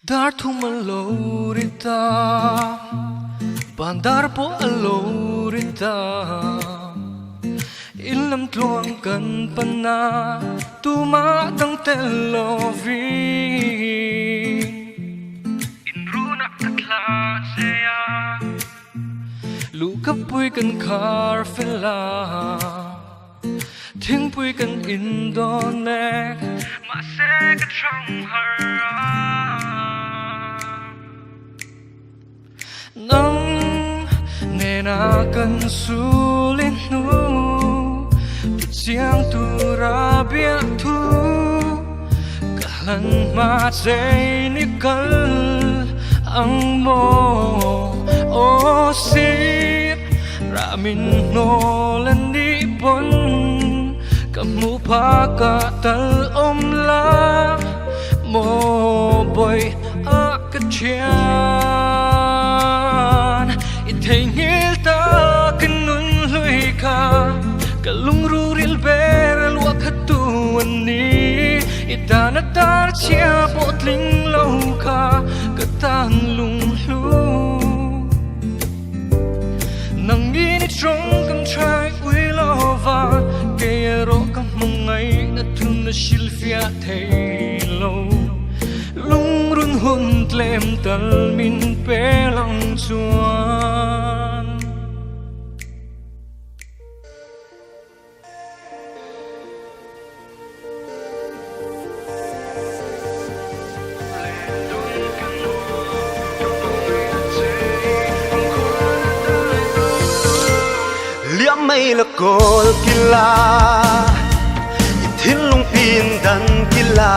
Dar tu malorita Bandar po alorita Ilam tuang kan pana Tumadang telovin Inruna katlasea Lukapoy kan karfela Ting puy kan indonek Masek trong hara Nang nenakan sulit nu Siang tu rabia tu Kahlan matay nikal Ang mo o sip Ramin nolan di pon Kamu pakatal omla Mo boy akatyan Itengil ta kanun luy ka Kalung ruril beral wakatuan ni Itanatar siya potling law ka Katang lunglu Nang initrong kam try wilova Kayaro kam mangay na tun na silfia taylo Lungrun hun tlem talmin pelang chuan Liam may lakol kila Ithin lung pin dan kila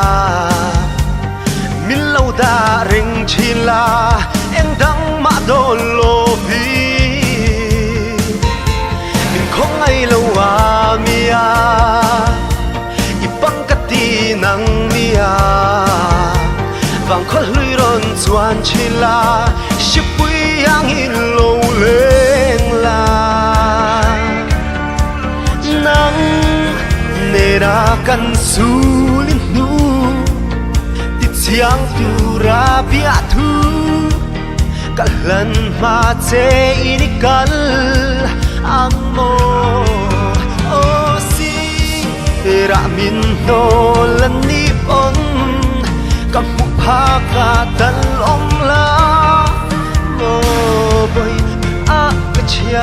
Milaw da ring chila Endang madolo pi Min kong ay lawa miya Ibang kati ng miya Vang khol lui ron chuan chila Sipuy ang ilaw leng la Nang nerakan sulit nu Titiang tu rabia tu Kalan mate inikal ang mo O si ramin nolan nipon Kamukha katal omla Mo boy akatyan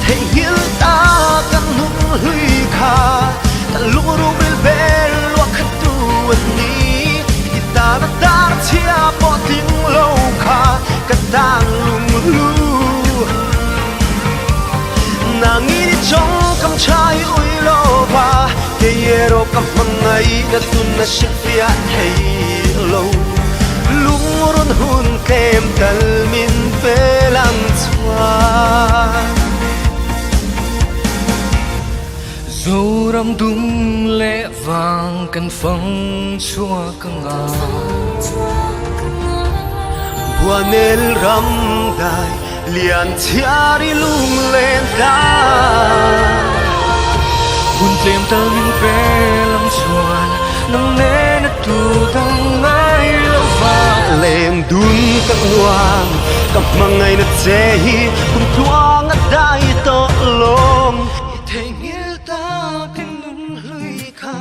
Tengil ta kanung hui ka Talurong bilbel wakatuan ni Itanatar siya poting low ka Katang lunglu Nangini chong kam chay uy loba Kayero kam mangay Natun na silpia haylo Lungurun hun kem talmin pelang chuan Zoram dung lệ vàng cần phăng chua căng ngà Buanel ram dai lian tiari lung len ta Hun tlem tal min pe lam chuan Nang ne na tu tang ngay lâu va Lem dun kang wang Kap mangay na tsehi Kung tuang at dai to long Itengil ta kanun lui ka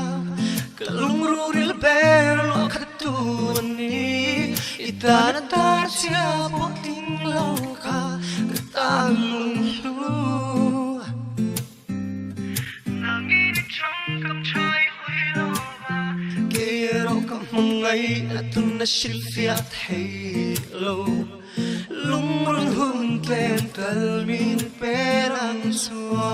Kalung ruril beral wakatuan ni Itanatar siya poting law ka Katang lunglu Nangini chong kam chay huilova Kayero kam mangay atun na silfiat haylo Lungrun hun tlem talmin perang suwa